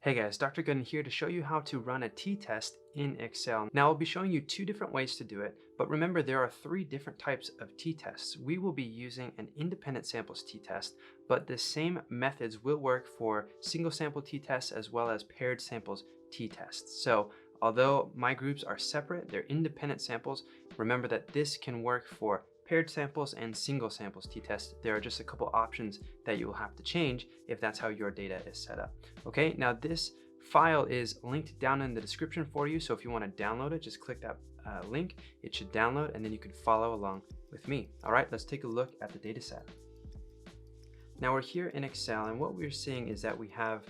Hey guys, Dr. Goodin here to show you how to run a t-test in Excel. Now I'll be showing you two different ways to do it, but remember there are three different types of t-tests. We will be using an independent samples t-test, but the same methods will work for single sample t-tests as well as paired samples t-tests. So although my groups are separate, they're independent samples, remember that this can work for paired samples and single samples t-test. There are just a couple options that you will have to change if that's how your data is set up. Okay, now this file is linked down in the description for you, so if you want to download it, just click that link. It should download and then you can follow along with me. All right, let's take a look at the data set. Now we're here in Excel, and what we're seeing is that we have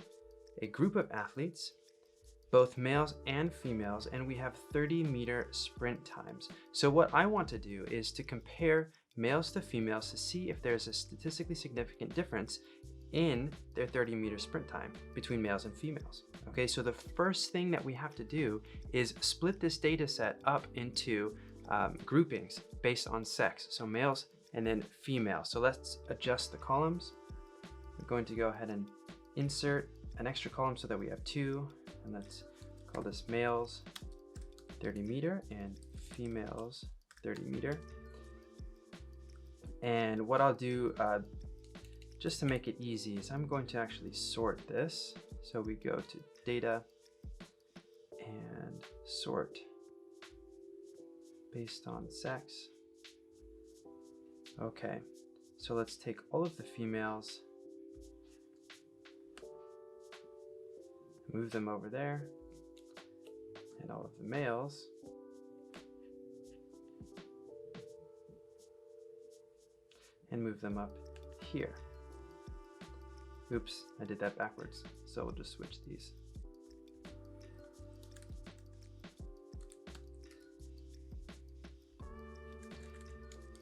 a group of athletes, both males and females, and we have 30-meter sprint times. So what I want to do is to compare males to females to see if there's a statistically significant difference in their 30-meter sprint time between males and females. Okay, so the first thing that we have to do is split this data set up into groupings based on sex. So males and then females. So let's adjust the columns. I'm going to go ahead and insert an extra column so that we have two, and let's call this males 30 meter and females 30 meter. And what I'll do just to make it easy is I'm going to actually sort this. So we go to data and sort based on sex. Okay, so let's take all of the females, move them over there, and all of the males, and move them up here. Oops, I did that backwards, so we'll just switch these.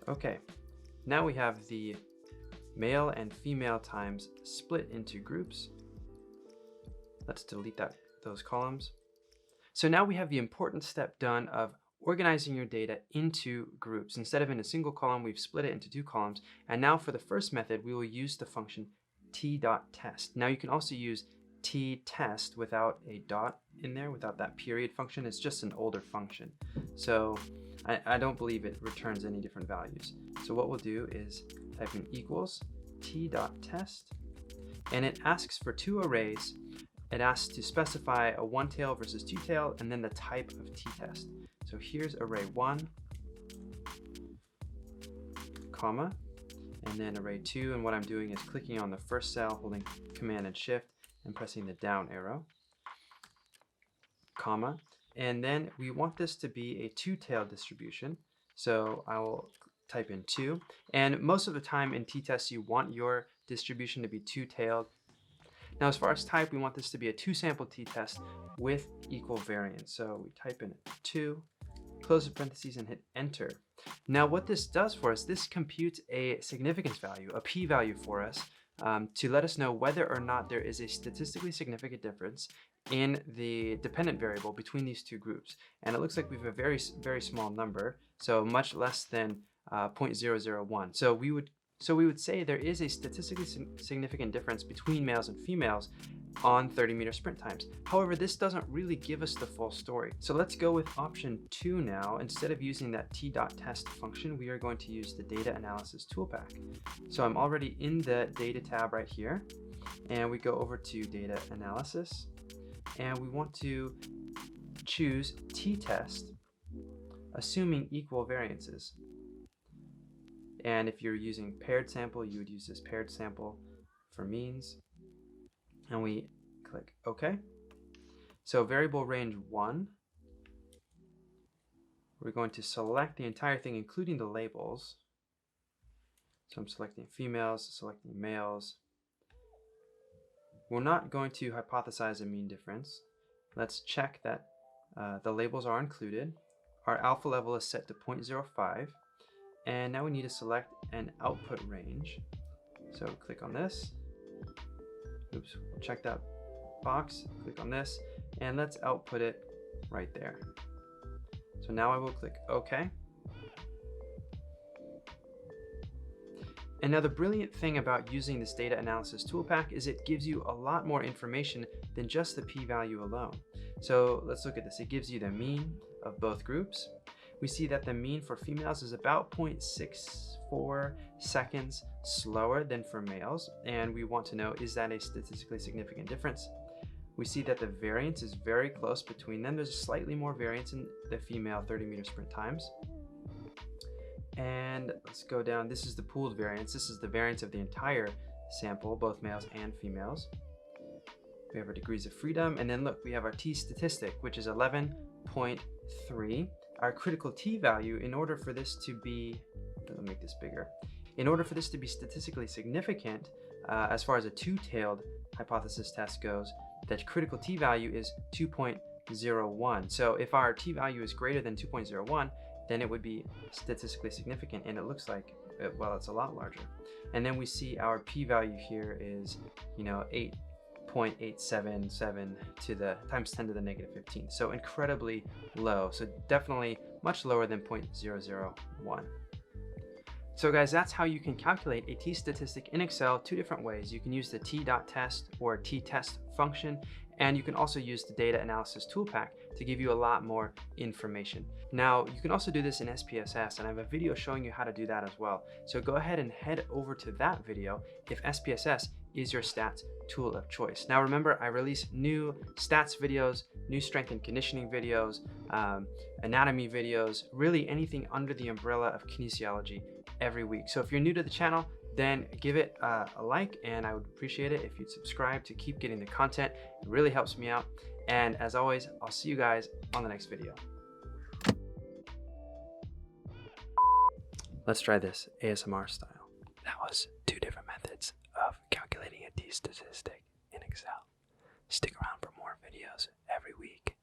Okay, now we have the male and female times split into groups. Let's delete those columns. So now we have the important step done of organizing your data into groups. Instead of in a single column, we've split it into two columns. And now for the first method, we will use the function t.test. Now you can also use t.test without a dot in there, without that period function. It's just an older function. So I don't believe it returns any different values. So what we'll do is type in equals t.test, and it asks for two arrays. It asks to specify a one-tail versus two-tail, and then the type of t-test. So here's array 1, comma, and then array 2, and what I'm doing is clicking on the first cell, holding Command and Shift, and pressing the down arrow, comma, and then we want this to be a two-tailed distribution. So I will type in 2, and most of the time in t-tests you want your distribution to be two-tailed. Now, as far as type, we want this to be a two-sample t-test with equal variance. So we type in 2, close the parentheses, and hit enter. Now, what this does for us, this computes a significance value, a p-value for us, to let us know whether or not there is a statistically significant difference in the dependent variable between these two groups. And it looks like we have a very, very small number, so much less than 0.001. So we would say there is a statistically significant difference between males and females on 30-meter sprint times. However, this doesn't really give us the full story. So let's go with option 2 now. Instead of using that t.test function, we are going to use the data analysis toolpak. So I'm already in the data tab right here, and we go over to data analysis, and we want to choose t-test, assuming equal variances. And if you're using paired sample, you would use this paired sample for means. And we click OK. So variable range 1, we're going to select the entire thing, including the labels. So I'm selecting females, selecting males. We're not going to hypothesize a mean difference. Let's check that the labels are included. Our alpha level is set to 0.05. And now we need to select an output range. So click on this. Oops, we'll check that box, click on this, and let's output it right there. So now I will click OK. And now the brilliant thing about using this data analysis toolpak is it gives you a lot more information than just the p-value alone. So let's look at this. It gives you the mean of both groups. We see that the mean for females is about 0.64 seconds slower than for males, and we want to know, is that a statistically significant difference? We see that the variance is very close between them. There's slightly more variance in the female 30-meter sprint times. And let's go down. This is the pooled variance. This is the variance of the entire sample, both males and females. We have our degrees of freedom, and then look, we have our t statistic, which is 11.3. Our critical t value, in order for this to be, let me make this bigger. In order for this to be statistically significant, as far as a two-tailed hypothesis test goes, the critical t value is 2.01. So if our t value is greater than 2.01, then it would be statistically significant, and it looks like, well, it's a lot larger. And then we see our p-value here is, 8.877 to the times 10 to the negative 15. So incredibly low. So definitely much lower than 0.001. So guys, that's how you can calculate a t-statistic in Excel two different ways. You can use the t.test or t.test function, and you can also use the data analysis toolpak to give you a lot more information. Now, you can also do this in SPSS, and I have a video showing you how to do that as well. So go ahead and head over to that video if SPSS is your stats tool of choice. Now remember, I release new stats videos, new strength and conditioning videos, anatomy videos, really anything under the umbrella of kinesiology every week. So if you're new to the channel, then give it a like, and I would appreciate it if you'd subscribe to keep getting the content. It really helps me out. And as always, I'll see you guys on the next video. Let's try this ASMR style. That was two different methods of calculating a t-statistic in Excel. Stick around for more videos every week.